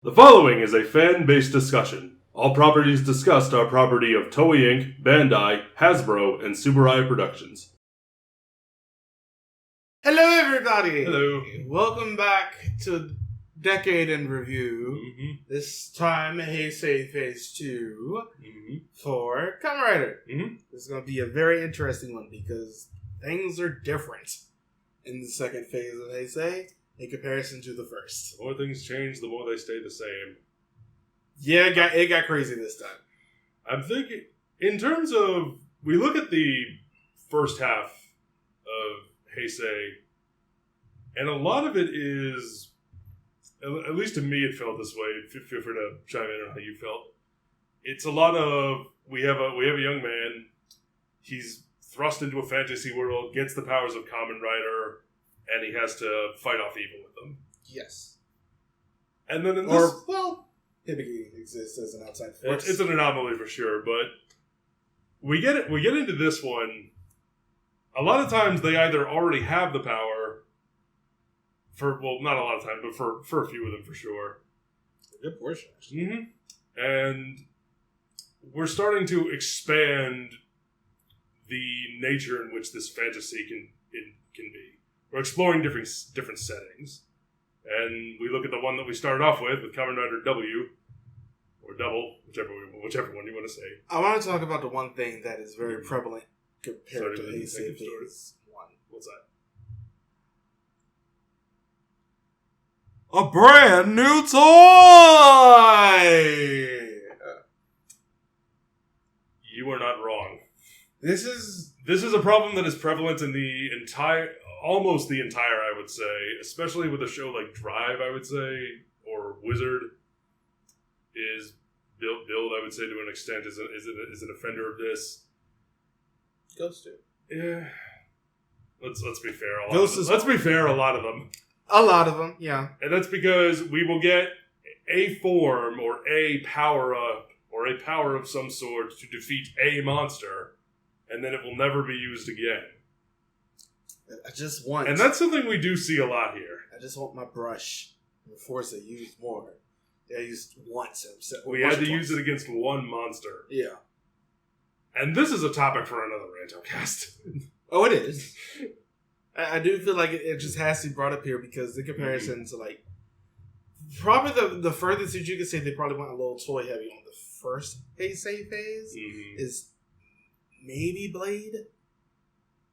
The following is a fan-based discussion. All properties discussed are property of Toei Inc., Bandai, Hasbro, and Subaru Productions. Hello, everybody! Hello. Welcome back to Decade in Review. This time, Heisei Phase 2 for Kamen Rider. This is going to be a very interesting one because things are different in the second phase of Heisei in comparison to the first. The more things change, the more they stay the same. Yeah, it got crazy this time. I'm thinking, in terms of, we look at the first half of Heisei, and a lot of it is, at least to me it felt this way, feel free to chime in on how you felt. It's a lot of, we have a young man, he's thrust into a fantasy world, gets the powers of Kamen Rider, and he has to fight off evil with them. Yes. And then in this... Hibiki exists as an outside force. It's an anomaly for sure, but we get into this one. A lot of times they either already have the power not a lot of times, but for a few of them for sure. A good portion, actually. And we're starting to expand the nature in which this fantasy can be. We're exploring different settings. And we look at the one that we started off with Kamen Rider W, or Double, whichever one you want to say. I want to talk about the one thing that is very prevalent compared to Heisei Phase 1. What's that? A brand new toy! You are not wrong. This is a problem that is prevalent in almost the entire, I would say, especially with a show like Drive, I would say, or Wizard, is Build, I would say, to an extent, is an offender of this. Ghost too. Yeah. Let's be fair. Let's be fair, a lot of them. A lot of them, yeah. And that's because we will get a form or a power up or a power of some sort to defeat a monster, and then it will never be used again. I just want... And that's something we do see a lot here. I just want my brush and force it used more. I used once. We had to use it against one monster. Yeah. And this is a topic for another Rantocast. Oh, it is. I do feel like it just has to be brought up here because the comparison to, like... Probably the furthest that you could say they probably went a little toy heavy on the first Heisei Phase is maybe Blade.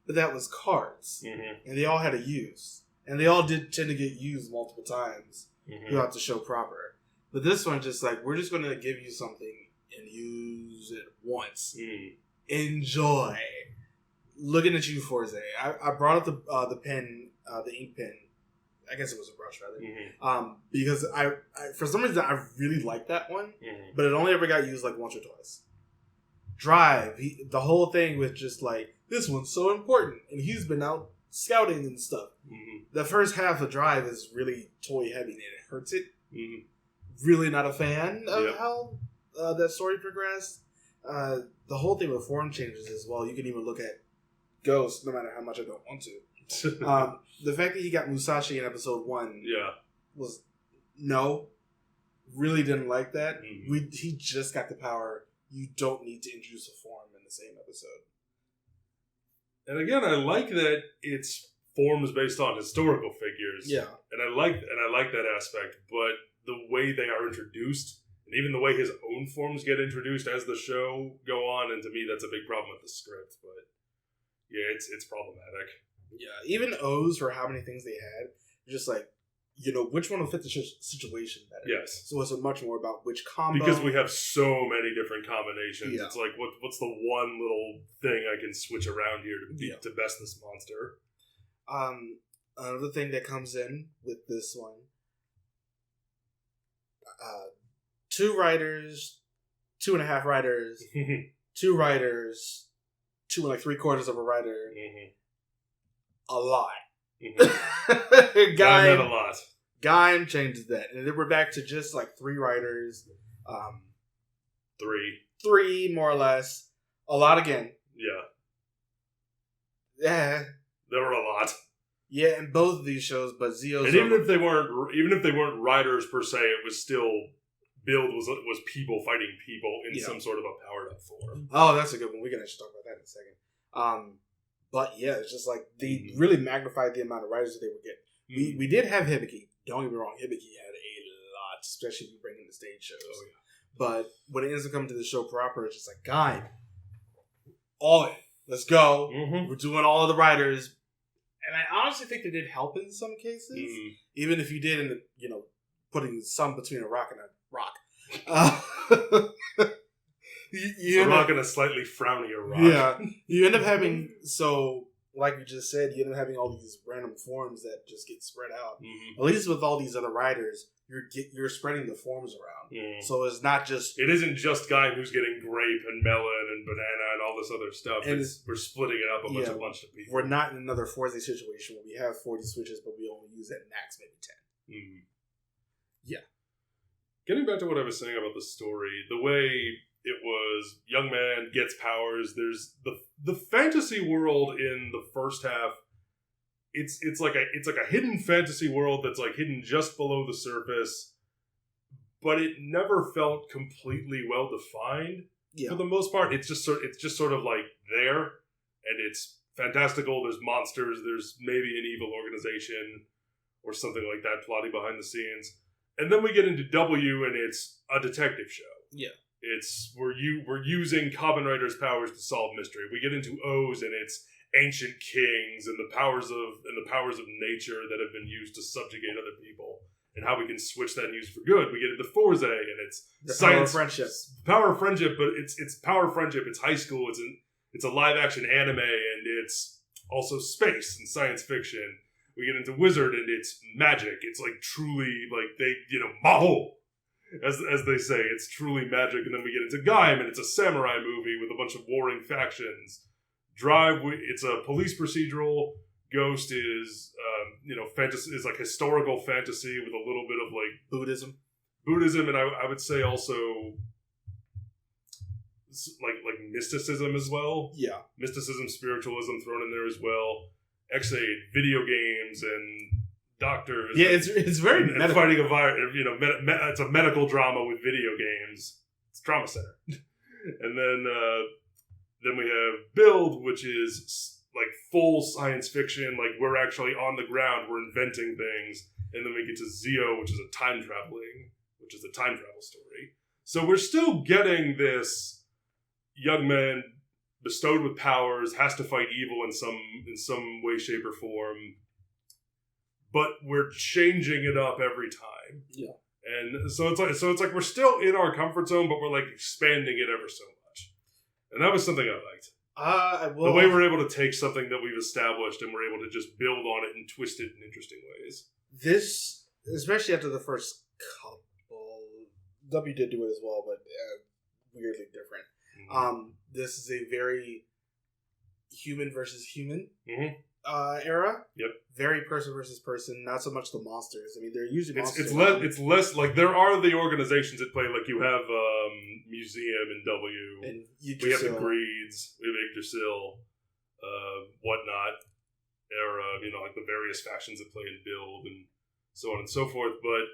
But that was cards. And they all had a use. And they all did tend to get used multiple times throughout the show proper. But this one, just like, we're just going to give you something and use it once. Enjoy. Looking at you, Forze. I brought up the pen, the ink pen. I guess it was a brush, rather. Because I for some reason, I really liked that one. But it only ever got used like once or twice. Drive. The whole thing with just like, this one's so important. And he's been out scouting and stuff. The first half of Drive is really toy heavy and it hurts it. Really not a fan of how that story progressed. The whole thing with form changes as well. You can even look at Ghost, no matter how much I don't want to. The fact that he got Musashi in episode 1 was no. Really didn't like that. He just got the power. You don't need to introduce a form in the same episode. And again, I like that it's forms based on historical figures. Yeah. And I like that aspect, but the way they are introduced, and even the way his own forms get introduced as the show go on, and to me that's a big problem with the script, but yeah, it's problematic. Yeah, even O's for how many things they had, just like, which one will fit the situation better. Yes. So it's much more about which combo. Because we have so many different combinations. Yeah. It's like, what's the one little thing I can switch around here to best this monster? Another thing that comes in with this one, 2 riders, 2.5 riders, 2 riders, 2 and 3/4 of a rider. A lot. Guy a lot. Gaim changes that, and then we're back to just like 3 riders. 3 more or less. A lot again. Yeah. Yeah. There were a lot. Yeah, in both of these shows, but Zio's... And even if they weren't riders per se, it was still... Build was people fighting people in some sort of a powered-up form. Oh, that's a good one. We can actually talk about that in a second. But yeah, it's just like they really magnified the amount of riders that they were getting. We did have Hibiki. Don't get me wrong, Hibiki had a lot, especially if you bring in the stage shows. Oh, yeah. But when it ends up coming to the show proper, it's just like, God, all in. Let's go. We're doing all of the riders. And I honestly think they did help in some cases. Even if you did end up, putting some between a rock and a rock. A rock and a slightly frownier rock. Yeah. You end up having, like you just said, you end up having all these random forms that just get spread out. At least with all these other riders, you're spreading the forms around. So it's not just... It isn't just guy who's getting grape and melon and banana and all this other stuff. We're splitting it up a bunch of people. We're not in another 40 situation where we have 40 switches, but we only use at max maybe 10. Yeah. Getting back to what I was saying about the story, the way it was, young man gets powers. There's the fantasy world in the first half. It's like a hidden fantasy world that's like hidden just below the surface, but it never felt completely well defined. For the most part, it's just sort of like there, and it's fantastical. There's monsters. There's maybe an evil organization or something like that plotting behind the scenes. And then we get into W, and it's a detective show. Yeah, we're using Kamen Rider's powers to solve mystery. We get into O's, and it's ancient kings and the powers of nature that have been used to subjugate other people, and how we can switch that and use it for good. We get into Forze, and it's the science, power of friendship. Power of friendship, but it's power of friendship. It's high school. It's a live action anime, and it's also space and science fiction. We get into Wizard, and it's magic. It's like truly, like they, maho, as they say. It's truly magic. And then we get into Gaim, and it's a samurai movie with a bunch of warring factions. Drive, it's a police procedural. Ghost is, fantasy is like historical fantasy with a little bit of like Buddhism, and I would say also like mysticism as well. Yeah, mysticism, spiritualism thrown in there as well. X-Aid, video games, and doctors. Yeah, it's very and fighting a virus. It's a medical drama with video games. It's Trauma Center. And then we have Build, which is like full science fiction. Like we're actually on the ground, we're inventing things. And then we get to Zio, which is a time travel story. So we're still getting this young man bestowed with powers, has to fight evil in some way, shape, or form. But we're changing it up every time. Yeah. And so it's like we're still in our comfort zone, but we're like expanding it ever so much. And that was something I liked. The way we're able to take something that we've established and we're able to just build on it and twist it in interesting ways. This, especially after the first couple, W did do it as well, but weirdly different. This is a very human versus human era. Yep. Very person versus person. Not so much the monsters. I mean, they're usually monsters. It's less like there are the organizations at play. Like you have Museum and W. And we have the Greeds. We have Yggdrasil, whatnot. Era. Like the various factions that play and Build and so on and so forth. But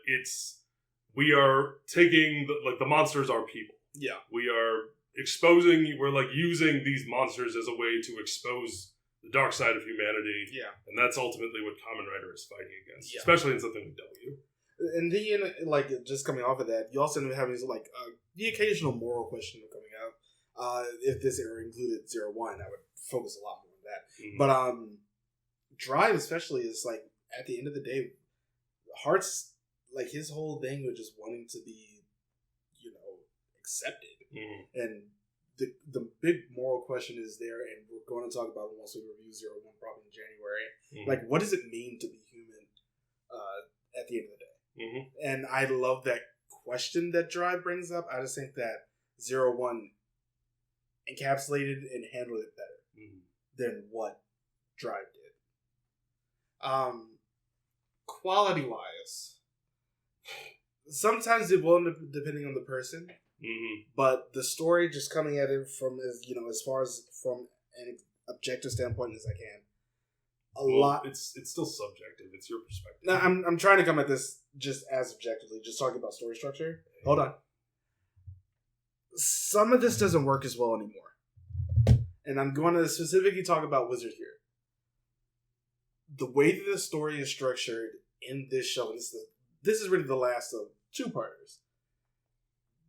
we are taking the monsters are people. Yeah. We are we're like using these monsters as a way to expose the dark side of humanity. Yeah. And that's ultimately what Kamen Rider is fighting against, especially in something like W. And then, like, just coming off of that, you also end up having, like, the occasional moral question coming out. If this era included 01, I would focus a lot more on that. Mm-hmm. But Drive especially is, like, at the end of the day, Heart's, like, his whole thing was just wanting to be, accepted. Mm-hmm. And the big moral question is there, and we're going to talk about it once we review 01 probably in January. Mm-hmm. Like, what does it mean to be human at the end of the day? Mm-hmm. And I love that question that Drive brings up. I just think that 01 encapsulated and handled it better than what Drive did. Quality-wise, sometimes it will, depending on the person. Mm-hmm. But the story, just coming at it from as far as from an objective standpoint as I can, a lot. It's still subjective. It's your perspective. No, I'm trying to come at this just as objectively, just talking about story structure. Hold on. Some of this doesn't work as well anymore. And I'm going to specifically talk about Wizard here. The way that the story is structured in this show, and this is really the last of two-parters,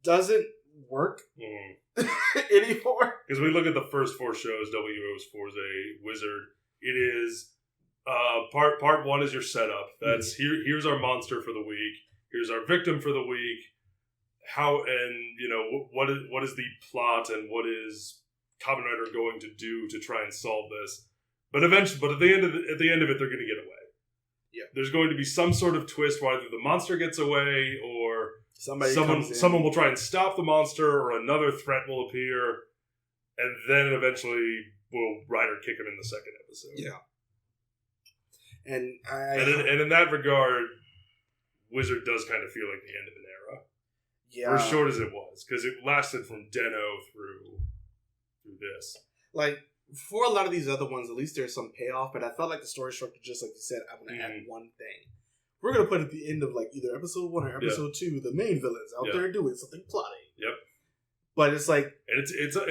doesn't work anymore. Because we look at the first 4 shows, WO's Heisei Wizard, it is part 1 is your setup. That's here's our monster for the week. Here's our victim for the week. How and what is the plot and what is Kamen Rider going to do to try and solve this? But at the end of it, they're going to get away. Yeah, there's going to be some sort of twist where either the monster gets away or someone will try and stop the monster, or another threat will appear, and then eventually will Rider kick him in the second episode. Yeah, and in that regard, Wizard does kind of feel like the end of an era. Yeah, for as short as it was, because it lasted from Den-O through this. Like, for a lot of these other ones, at least there's some payoff, but I felt like the story structure, just like you said, I'm going to add one thing. We're going to put at the end of like either episode 1 or episode 2, the main villains out there doing something plotting. Yep. But it's like, and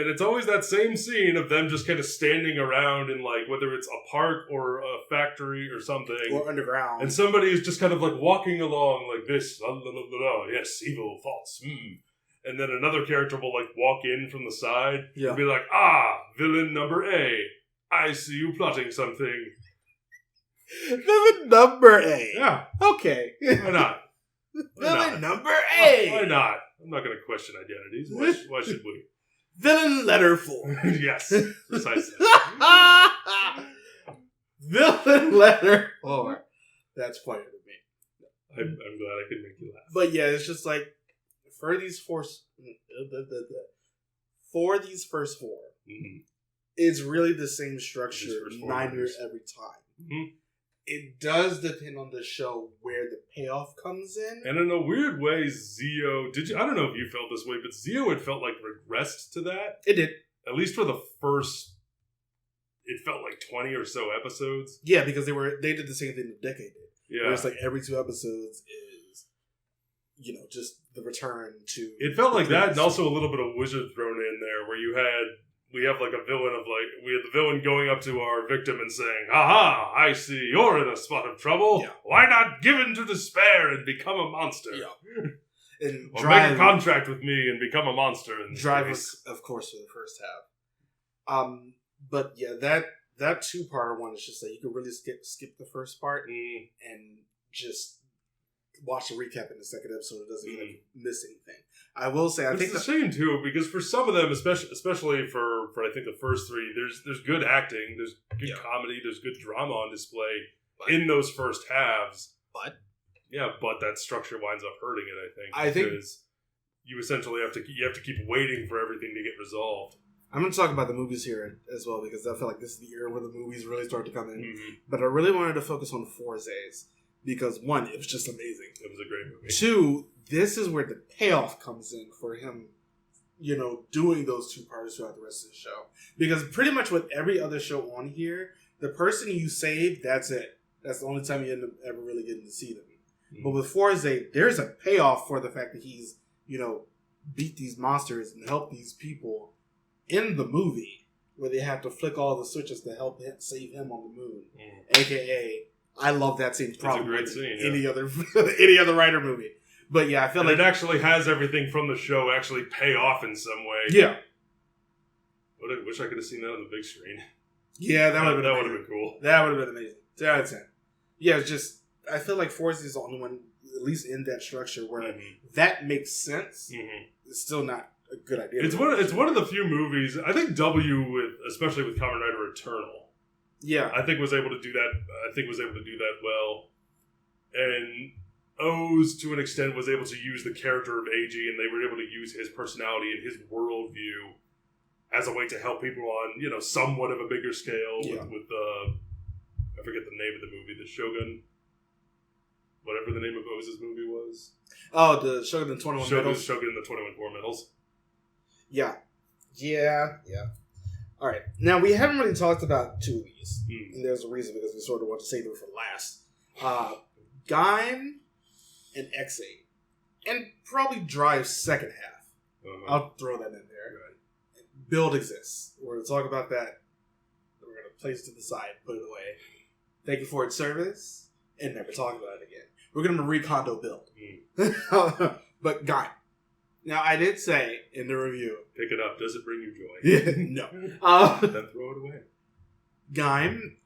it's always that same scene of them just kind of standing around in, like, whether it's a park or a factory or something, or underground, and somebody is just kind of like walking along like this. Yes, evil thoughts. And then another character will like walk in from the side and be like, villain number A, I see you plotting something. Villain number A. Yeah. Okay. Why not? Villain number A. Why not? I'm not going to question identities. Why should we? Villain letter 4. Yes, precisely. Villain letter 4. That's funny to me. I'm glad I could make you laugh. But yeah, it's just like, for these first 4, it's really the same structure 9 years every time. Mm-hmm. It does depend on the show where the payoff comes in. And in a weird way, Zio, I don't know if you felt this way, but Zio had felt like regressed to that. It did. At least for the first, it felt like 20 or so episodes. Yeah, because they did the same thing the Decade did. Yeah. Where it's like every 2 episodes is, just the return to... It felt like that, and also a little bit of Wizard thrown in there, where we have like a villain we had the villain going up to our victim and saying, "Aha, I see you're in a spot of trouble. Yeah. Why not give in to despair and become a monster? Yeah. And or make a contract with me and become a monster." And Drive, of course, for the first half. But yeah, that 2-parter one is just like, you could really skip the first part and just watch the recap in the second episode. It doesn't even miss anything. I will say, I think it's a shame too, because for some of them, especially for I think the first 3, there's good acting, there's good comedy, there's good drama on display in those first halves. But that structure winds up hurting it. I think because you essentially have to keep waiting for everything to get resolved. I'm going to talk about the movies here as well, because I feel like this is the era where the movies really start to come in. But I really wanted to focus on Heisei, because 1, it was just amazing. It was a great movie. 2, this is where the payoff comes in for him, doing those 2-parters throughout the rest of the show. Because pretty much with every other show on here, the person you save, that's it. That's the only time you end up ever really getting to see them. But with Heisei, there's a payoff for the fact that he's, beat these monsters and help these people in the movie, where they have to flick all the switches to help save him on the moon. AKA, I love that scene. Probably it's a great scene. Any other Rider movie. But yeah, I feel like it actually has everything from the show actually pay off in some way. Yeah. I wish I could have seen that on the big screen. Yeah, that would have been cool. That would have been amazing. 10 out of 10. Yeah, it's just, I feel like Heisei is the only one, at least in that structure, where that makes sense. It's still not a good idea. It's one of the few movies, I think especially with Kamen Rider Eternal. Yeah. I think was able to do that well. And O's, to an extent, was able to use the character of Eiji, and they were able to use his personality and his worldview as a way to help people on, somewhat of a bigger scale with I forget the name of the movie, the Shogun, whatever the name of O's movie was. Oh, the Shogun and the 21 Medals. Shogun and the 21 Core Medals. Yeah. All right. Now, we haven't really talked about two of these. Mm. And there's a reason, because we sort of want to save them for last. Gaim and X8. And probably Drive's second half. Uh-huh. I'll throw that in there. Right. Build exists. We're going to talk about that. We're going to place it to the side, put it away. Thank you for its service, and never talk about it again. We're going to recondo build. Mm. But Gaim. Now, I did say in the review... Pick it up. Does it bring you joy? Yeah, no. Then throw it away. Gaim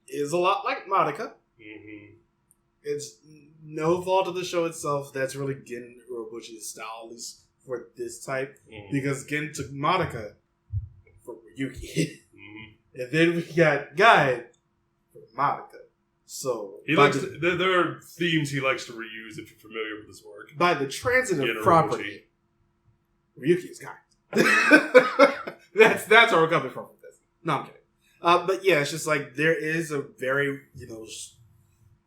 is a lot like Madoka. Mm-hmm. It's no fault of the show itself. That's really Gen Urobuchi's style, at least for this type. Mm-hmm. Because Gen took Madoka for Ryuki. Mm-hmm. And then we got Gaim for Madoka. So there are themes he likes to reuse if you're familiar with his work. by the transitive Gen Urobuchi. property, Ryuki is Gaim. that's where we're coming from with this. No, I'm kidding. But yeah, it's just like there is a very,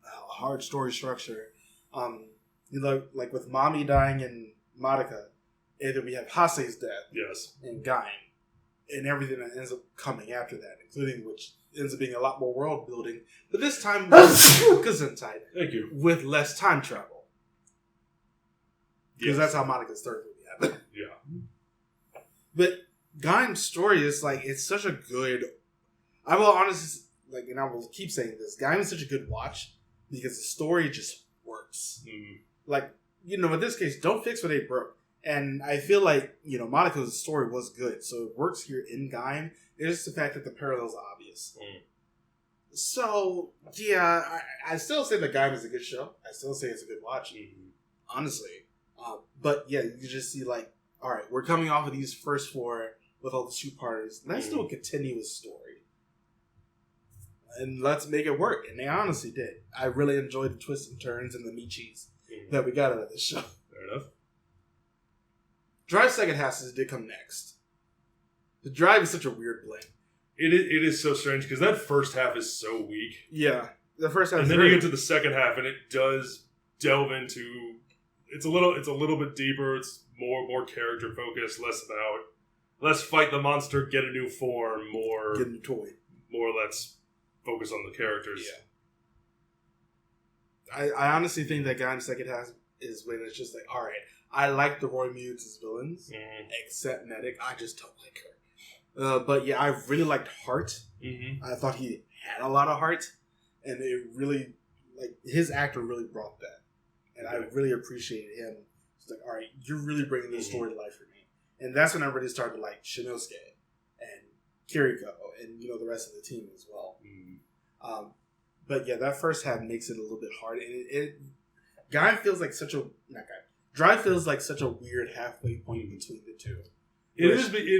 hard story structure. Like with Mommy dying in Madoka, and then we have Heisei's death Yes. in Gaim, and everything that ends up coming after that, including which ends up being a lot more world building, but this time with Gesundheit, Thank you. with less time travel. Because that's how Monica's third movie happened. Yeah. But Gaim's story is like, it's such a good... I will honestly, and I will keep saying this, Gaim is such a good watch because the story just works. Mm-hmm. In this case, don't fix what they broke. And I feel like, Monica's story was good, so it works here in Gaim. It's just the fact that the parallels are obvious. Mm. So, yeah, I still say that Gaim is a good show. I still say it's a good watch, honestly. But yeah, you just see all right, we're coming off of these first four with all the two-parters. Let's do a continuous story. And let's make it work. And they honestly did. I really enjoyed the twists and turns and the Michis that we got out of this show. Fair enough. Drive second half did come next. The Drive is such a weird blend. It is so strange because that first half is so weak. Yeah. The first half and then you get to the second half and it does delve into... It's a little bit deeper. It's more character focused, less about let's fight the monster, get a new form, more get a new toy. More let's focus on the characters. Yeah. I honestly think that Gaim's second half is when it's just all right, I like the Roy Mutes as villains, except Medic. I just don't like her. But yeah, I really liked Heart. Mm-hmm. I thought he had a lot of heart, and it really, his actor really brought that. And I really appreciated him. It's all right, you're really bringing this story to life for me. And that's when I really started to like Shinosuke and Kiriko and, the rest of the team as well. Mm-hmm. But yeah, that first half makes it a little bit hard. And Gaim feels like Drive feels like such a weird halfway point between the two. It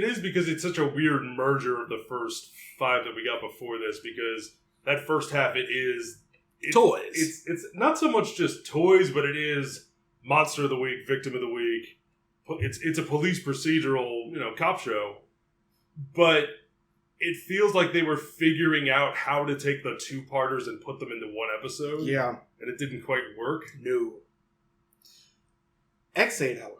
is because it's such a weird merger of the first five that we got before this, because that first half toys. It's not so much just toys, but it is Monster of the Week, Victim of the Week. It's a police procedural, cop show. But it feels like they were figuring out how to take the two-parters and put them into one episode. Yeah. And it didn't quite work. No. X8, however.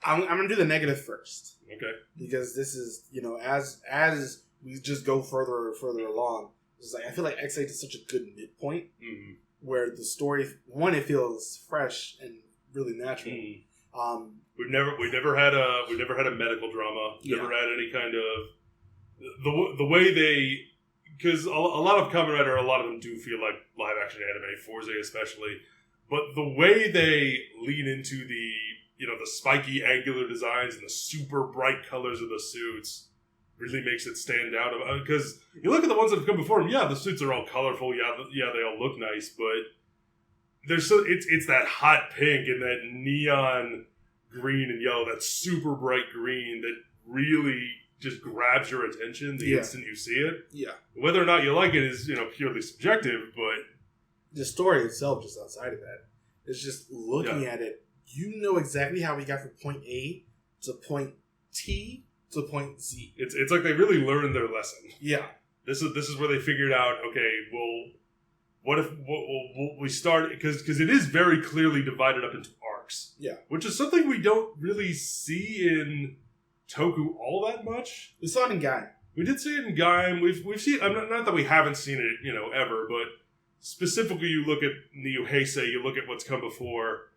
I'm going to do the negative first. Okay. Because this is, as we just go further along, it's I feel like X8 is such a good midpoint where the story, one, it feels fresh and really natural. Mm-hmm. We've never had a medical drama. Never had any kind of the way they, because a lot of Kamen Rider, a lot of them do feel like live action anime, Forza especially, but the way they lean into the the spiky angular designs and the super bright colors of the suits really makes it stand out. Because you look at the ones that have come before them, the suits are all colorful, they all look nice, but it's that hot pink and that neon green and yellow, that super bright green that really just grabs your attention the instant you see it. Yeah. Whether or not you like it is, purely subjective, but the story itself, just outside of that, is just looking at it, exactly how we got from point A to point T to point Z. It's like they really learned their lesson. Yeah. This is where they figured out, okay, well, what if we start, because it is very clearly divided up into arcs. Yeah. Which is something we don't really see in Toku all that much. We saw it in Gaim. We did see it in Gaim. We've seen. Not that we haven't seen it, ever, but specifically, you look at Neo Heisei, you look at what's come before.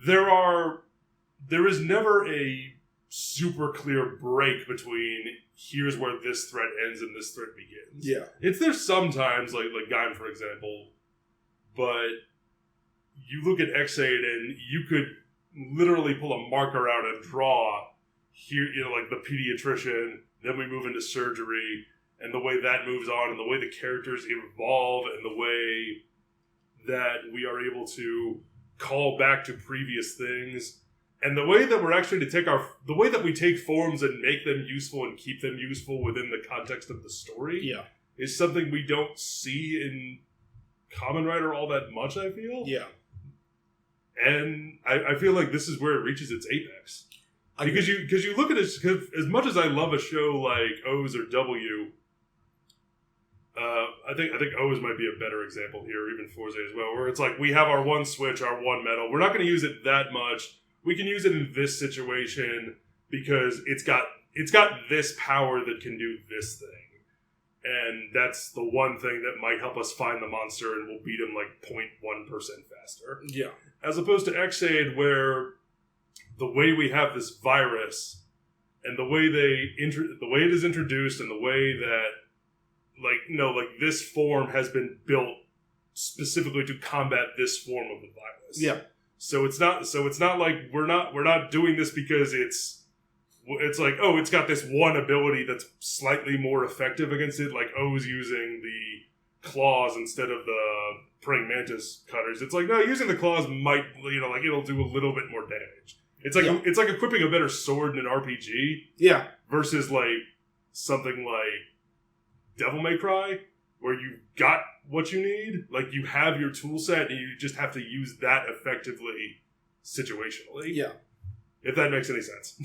There is never a super clear break between here's where this thread ends and this thread begins. Yeah, it's there sometimes, like Gaim, for example, but you look at X8 and you could literally pull a marker out and draw here, like the pediatrician. Then we move into surgery, and the way that moves on, and the way the characters evolve, and the way that we are able to call back to previous things, and the way that we're actually the way that we take forms and make them useful and keep them useful within the context of the story, is something we don't see in Kamen Rider all that much, I feel. Yeah. And I feel like this is where it reaches its apex. Because you look at it, as much as I love a show like O's or W, I think O's might be a better example here, even Forza as well, where it's like we have our one switch, our one metal. We're not going to use it that much. We can use it in this situation because it's got this power that can do this thing, and that's the one thing that might help us find the monster, and we'll beat him like 0.1% faster. Yeah, as opposed to X-Aid, where the way we have this virus and the way the way it is introduced and the way that this form has been built specifically to combat this form of the virus. Yeah. So it's not like we're not doing this because it's like, oh, it's got this one ability that's slightly more effective against it, like O's using the claws instead of the praying mantis cutters. It's like, no, using the claws might, it'll do a little bit more damage. It's like it's like equipping a better sword in an RPG. Yeah. Versus like something like Devil May Cry, where you got what you need, like you have your tool set and you just have to use that effectively situationally. Yeah. If that makes any sense.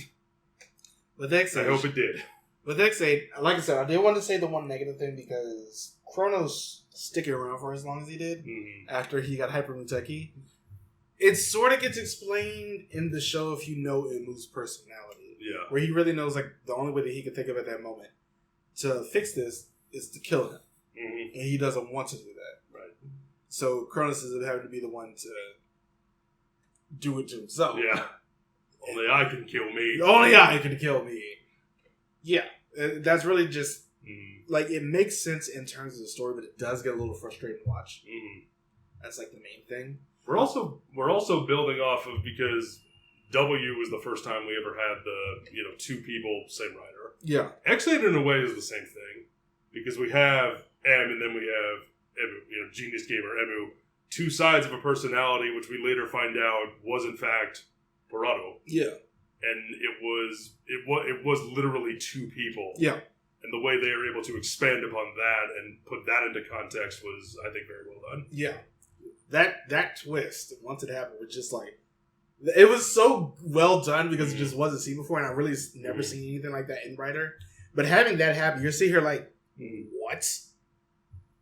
With X8, I hope it did. With X8, like I said, I did want to say the one negative thing because Chronos sticking around for as long as he did after he got Hyper Muteki. It sort of gets explained in the show if you know Imu's personality. Yeah. Where he really knows, like, the only way that he can think of at that moment to fix this is to kill him. Mm-hmm. And he doesn't want to do that. Right. So Cronus is having to be the one to do it to himself. Yeah. Only I can kill me. Only I can kill me. Yeah. That's really just, like, it makes sense in terms of the story, but it does get a little frustrating to watch. Mm-hmm. That's, like, the main thing. We're also building off of, because W was the first time we ever had the, two people, same rider. Yeah. X8 in a way is the same thing. Because we have M and then we have Emu, Genius Gamer Emu. Two sides of a personality, which we later find out was in fact Barado. Yeah. And it was literally two people. Yeah. And the way they were able to expand upon that and put that into context was, I think, very well done. Yeah. That twist, once it happened, was just like, it was so well done because it just wasn't seen before, and I really never seen anything like that in Rider. But having that happen, you're sitting here like, what?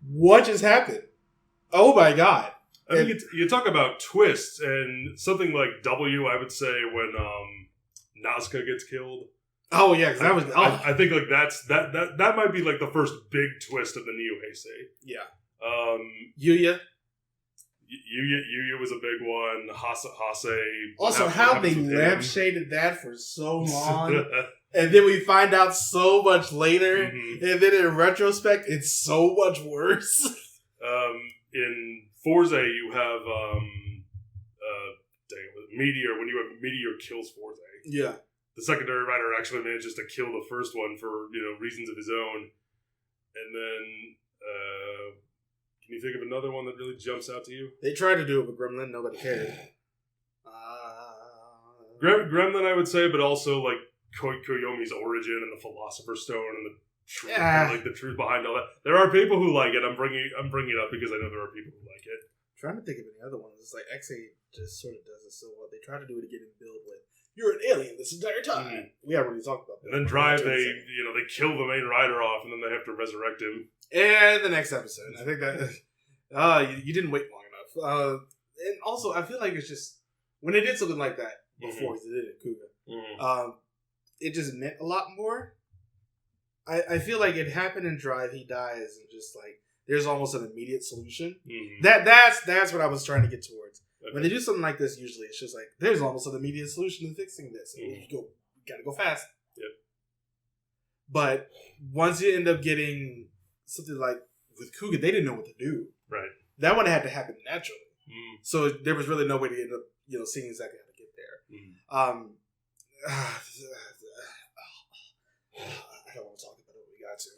What just happened? Oh my god. I mean, you talk about twists, and something like W, I would say, when Nazca gets killed. Oh yeah, because that was. I think like that might be like the first big twist of the Neo Heisei. Yeah. Yuya was a big one. Hase. Also, how they lampshaded that for so long, and then we find out so much later, and then in retrospect, it's so much worse. In Forza, you have Meteor. When you have Meteor kills Forza, yeah, the secondary rider actually manages to kill the first one for reasons of his own, and then. Can you think of another one that really jumps out to you? They tried to do it with Gremlin. Nobody cared. Gremlin, I would say, but also like Koyomi's origin and the Philosopher's Stone and the truth, and, the truth behind all that. There are people who like it. I'm bringing it up because I know there are people who like it. I'm trying to think of any other ones. It's like X8 just sort of does it so well. They try to do it again and build with. You're an alien this entire time. We haven't really talked about that. And then Drive, they kill the main rider off, and then they have to resurrect him. And the next episode, I think that you didn't wait long enough. And also, I feel like it's just when they did something like that before, they did it in Kuga. it just meant a lot more. I feel like it happened in Drive. He dies, and just like there's almost an immediate solution. Mm-hmm. That's what I was trying to get towards. Okay. When they do something like this, usually it's just like there's almost an immediate solution to fixing this. And you gotta go fast. Yep. But once you end up getting something like with Kuga, they didn't know what to do. Right. That one had to happen naturally. Mm. So there was really no way to end up, seeing exactly how to get there. Mm. I don't want to talk about it. We got to.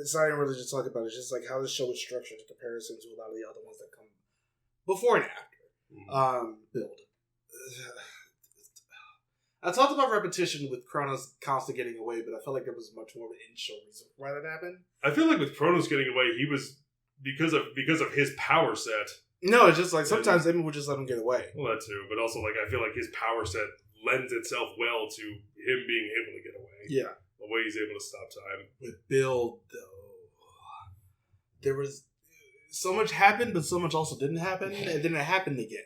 It's not even really just talk about it. It's just like how this show is structured in comparison to a lot of the other ones that come before and after. Build. I talked about repetition with Kronos constantly getting away, but I felt like there was much more of an in-show reason for why that happened. I feel like with Kronos getting away, he was because of his power set. No, it's just like sometimes Amy would just let him get away. Well, that too, but also like I feel like his power set lends itself well to him being able to get away. Yeah. The way he's able to stop time. With Build, though, there was so much happened, but so much also didn't happen, and then it happened again.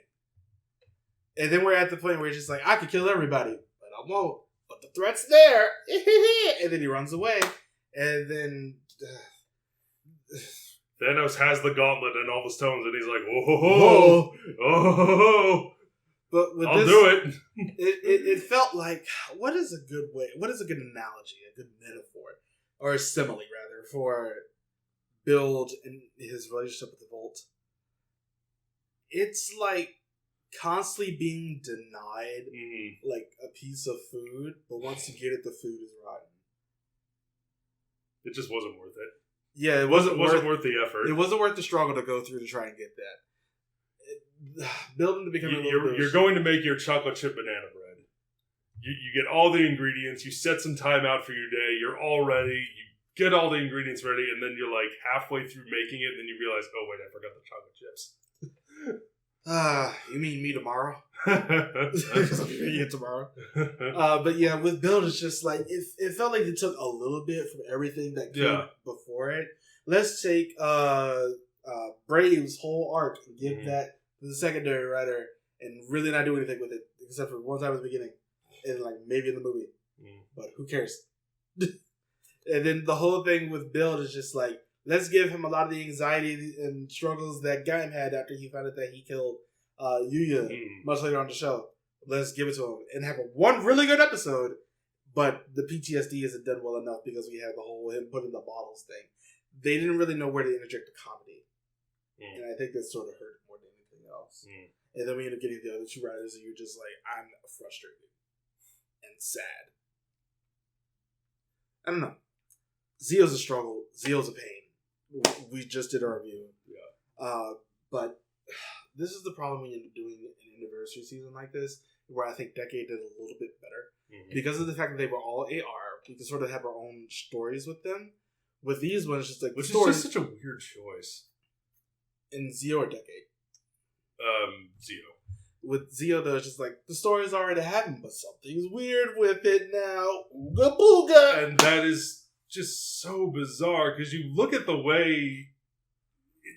And then we're at the point where he's just like, I could kill everybody, but I won't. But the threat's there. And then he runs away. And then Thanos has the gauntlet and all the stones, and he's like, oh, oh. But with I'll do it. It felt like, what is a good analogy, a good metaphor, or a simile, rather, for Build and his relationship with the Volt? It's like constantly being denied like a piece of food, but once you get it, the food is rotten. It just wasn't worth it. Yeah, it wasn't worth the effort. It wasn't worth the struggle to go through to try and get that. Building to become you're going to make your chocolate chip banana bread. You get all the ingredients. You set some time out for your day. You're all ready. You get all the ingredients ready, and then you're like halfway through making it, and then you realize, oh wait, I forgot the chocolate chips. You mean me tomorrow? Because I'm eating it tomorrow. But yeah, with Build, it's just like it felt like it took a little bit from everything that came before it. Let's take Brave's whole arc and give that to the secondary writer and really not do anything with it except for one time at the beginning and like maybe in the movie. But who cares? And then the whole thing with Build is just like, let's give him a lot of the anxiety and struggles that Gaim had after he found out that he killed Yuya much later on the show. Let's give it to him and have one really good episode, but the PTSD isn't done well enough because we have the whole him putting the bottles thing. They didn't really know where to interject the comedy. And I think that sort of hurt more than anything else. And then we end up getting the other two writers and you're just like, I'm frustrated and sad. I don't know. Zio's a struggle. Zio's a pain. We just did our review. Yeah. But this is the problem when you're doing an anniversary season like this, where I think Decade did a little bit better. Because of the fact that they were all AR, we can sort of have our own stories with them. With these ones, just like which is just such a weird choice. In Zio or Decade? Zio. With Zio, though, it's just like, the story's already happened, but something's weird with it now. Ooga booga! And that is just so bizarre, because you look at the way,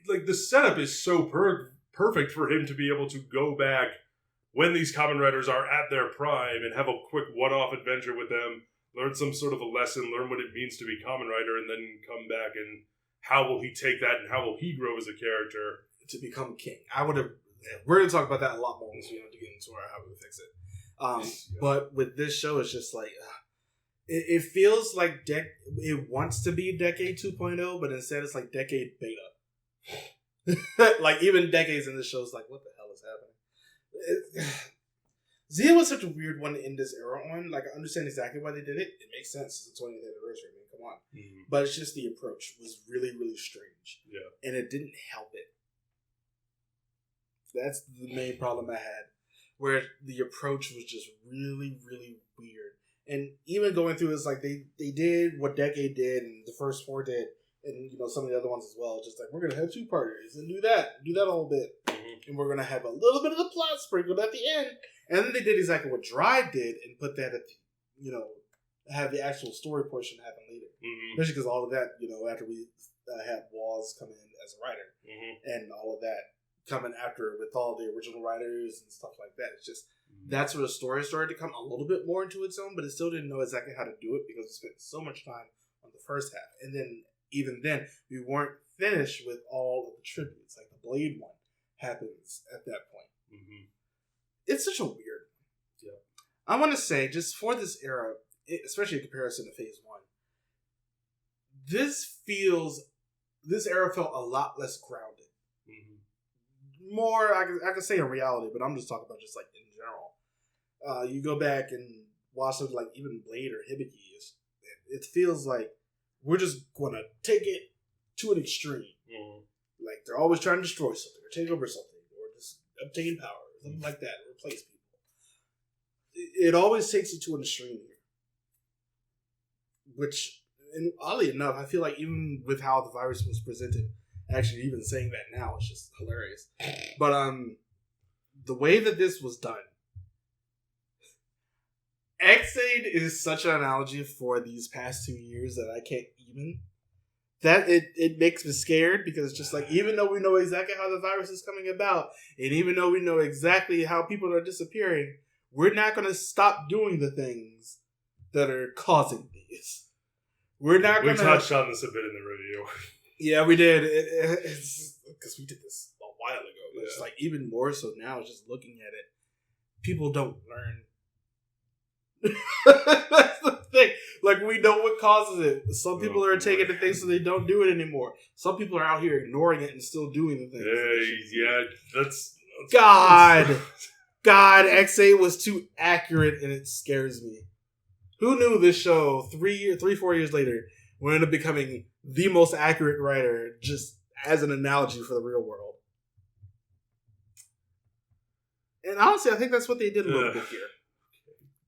like, the setup is so perfect for him to be able to go back when these Kamen Riders are at their prime and have a quick one-off adventure with them, learn some sort of a lesson, learn what it means to be Kamen Rider, and then come back and how will he take that and how will he grow as a character? To become king. We're going to talk about that a lot more once we have to get into how we fix it. But with this show, it's just like, it feels like it wants to be Decade 2.0, but instead it's like Decade Beta. Like, even Decades in this show is like, what the hell is happening? Zia was such a weird one in this era on. Like, I understand exactly why they did it. It makes sense. It's the 20th anniversary. I mean, come on. But it's just the approach was really, really strange. Yeah. And it didn't help it. That's the main problem I had. Where the approach was just really, really weird. And even going through it's like they did what Decade did and the first four did. And, some of the other ones as well. Just like, we're going to have two-parters and do that a little bit. And we're going to have a little bit of the plot sprinkled at the end. And then they did exactly what Drive did and put that at, have the actual story portion happen later. Especially because all of that, after we had Walls come in as a writer and all of that coming after with all the original writers and stuff like that. It's just, That's where the story started to come a little bit more into its own, but it still didn't know exactly how to do it because we spent so much time on the first half. And then, even then, we weren't finished with all of the tributes. Like the Blade one happens at that point. Mm-hmm. It's such a weird one. Yeah. I want to say, just for this era, especially in comparison to Phase 1, this era felt a lot less grounded. Mm-hmm. More, I could say in reality, but I'm just talking about just like in general. You go back and watch something like even Blade or Hibiki, it feels like we're just going to take it to an extreme. Mm-hmm. Like they're always trying to destroy something or take over something or just obtain power or something like that, or replace people. It always takes it to an extreme here. Which, and oddly enough, I feel like even with how the virus was presented, actually even saying that now is just hilarious. But the way that this was done, X-Aid is such an analogy for these past 2 years that I can't even. That it makes me scared because it's just like, even though we know exactly how the virus is coming about, and even though we know exactly how people are disappearing, we're not going to stop doing the things that are causing these. We're not going to... We touched on this a bit in the review. Yeah, we did. It's because we did this a while ago. But it's like even more so now, just looking at it, people don't learn. That's the thing. Like, we know what causes it. Some people are taking the things so they don't do it anymore. Some people are out here ignoring it and still doing the things. That's God, X8 was too accurate and it scares me. Who knew this show 4 years later would end up becoming the most accurate writer just as an analogy for the real world? And honestly, I think that's what they did a little bit here.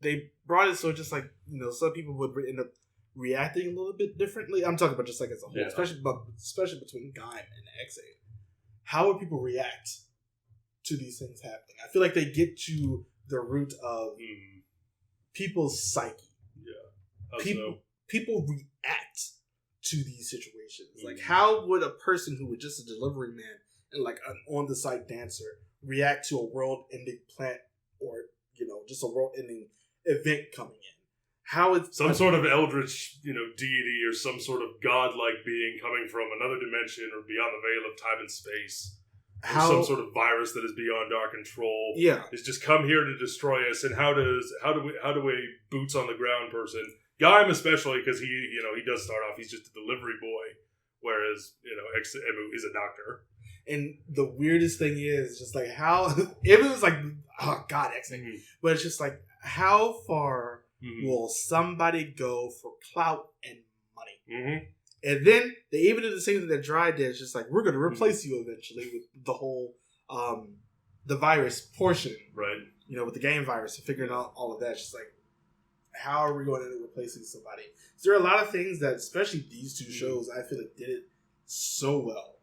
They brought it so just like, some people would end up reacting a little bit differently. I'm talking about just like as a whole, especially between Gaim and X8. How would people react to these things happening? I feel like they get to the root of people's psyche. Yeah. People react to these situations. Like, how would a person who was just a delivery man and like an on-the-site dancer react to a world-ending plant or, just a world-ending event coming in? How is some sort of eldritch, deity or some sort of godlike being coming from another dimension or beyond the veil of time and space? Or some sort of virus that is beyond our control. Yeah, is just come here to destroy us. And how do a boots on the ground person, Gaim especially, because he does start off, he's just a delivery boy, whereas Emu is a doctor. And the weirdest thing is just like how it was like, oh God, X-Men. But it's just like, how far will somebody go for clout and money? And then they even do the same thing that Dry did. It's just like, we're going to replace you eventually with the whole the virus portion, right? With the game virus and figuring out all of that. It's just like, how are we going to end up replacing somebody? So there are a lot of things that, especially these two shows, I feel like did it so well.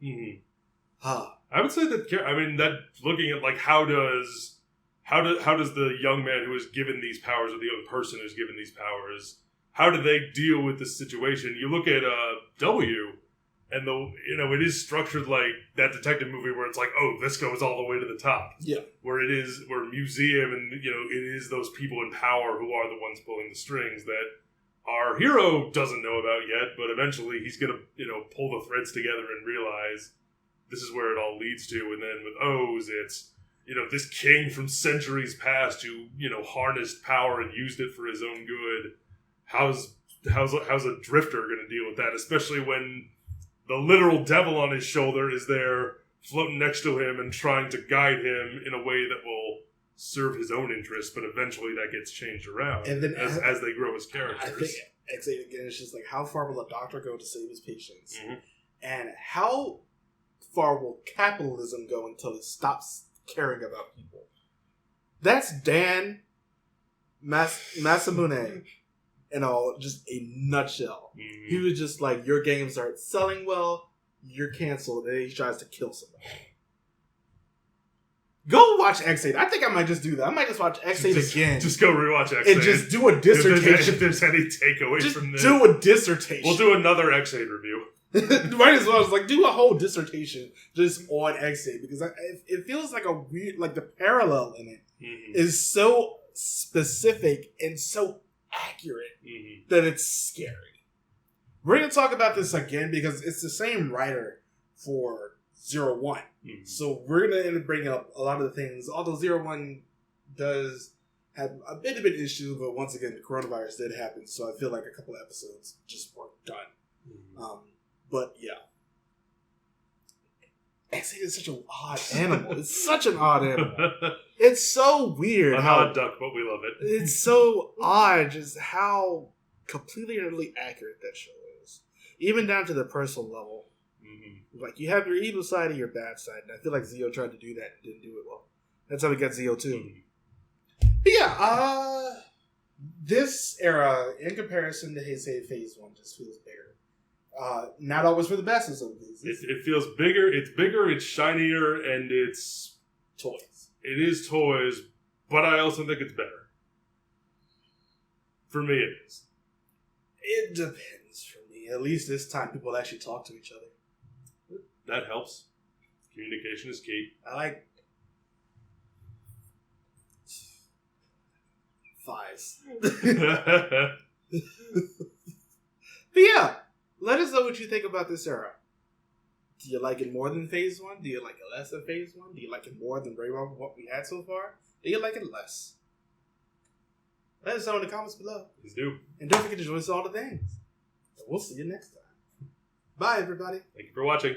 I would say that looking at like how does the young man who is given these powers or the young person who's given these powers, how do they deal with this situation? You look at W, and it is structured like that detective movie where it's like, oh, this goes all the way to the top. Yeah, where museum and it is those people in power who are the ones pulling the strings that our hero doesn't know about yet, but eventually he's gonna pull the threads together and realize this is where it all leads to. And then with O's, it's this king from centuries past who harnessed power and used it for his own good. How's a drifter going to deal with that, especially when the literal devil on his shoulder is there floating next to him and trying to guide him in a way that will serve his own interests, but eventually that gets changed around and then as they grow as characters. I think X8 again is just like, how far will a doctor go to save his patients? And how far will capitalism go until it stops caring about people? That's Dan Masamune in just a nutshell. He was just like, your games aren't selling well, you're canceled, and then he tries to kill somebody. Go watch X8. I think I might just do that. I might just watch X8 again. Just go rewatch X8. And just do a dissertation. If there's any takeaways from this. Do a dissertation. We'll do another X8 review. Might as well. Like, do a whole dissertation just on X8, because it feels like a weird, like the parallel in it is so specific and so accurate that it's scary. We're going to talk about this again because it's the same writer for 01. So we're going to end up bringing up a lot of the things, although 01 does have a bit of an issue, but once again, the coronavirus did happen, so I feel like a couple of episodes just weren't done. But yeah. Heisei is such an odd animal. It's such an odd animal. It's so weird. An odd duck, but we love it. It's so odd just how completely and utterly accurate that show is. Even down to the personal level. Like, you have your evil side and your bad side, and I feel like Zio tried to do that and didn't do it well. That's how we got Zio too. But yeah, this era, in comparison to Heisei Phase 1, just feels bigger. Not always for the best in some cases. It feels bigger, it's shinier, and it's toys. It is toys, but I also think it's better. For me, it is. It depends for me. At least this time, people actually talk to each other. That helps. Communication is key. I like Fives. But yeah, let us know what you think about this era. Do you like it more than Phase 1? Do you like it less than Phase 1? Do you like it more than what we had so far? Do you like it less? Let us know in the comments below. Please do. And don't forget to join us all the things. We'll see you next time. Bye, everybody. Thank you for watching.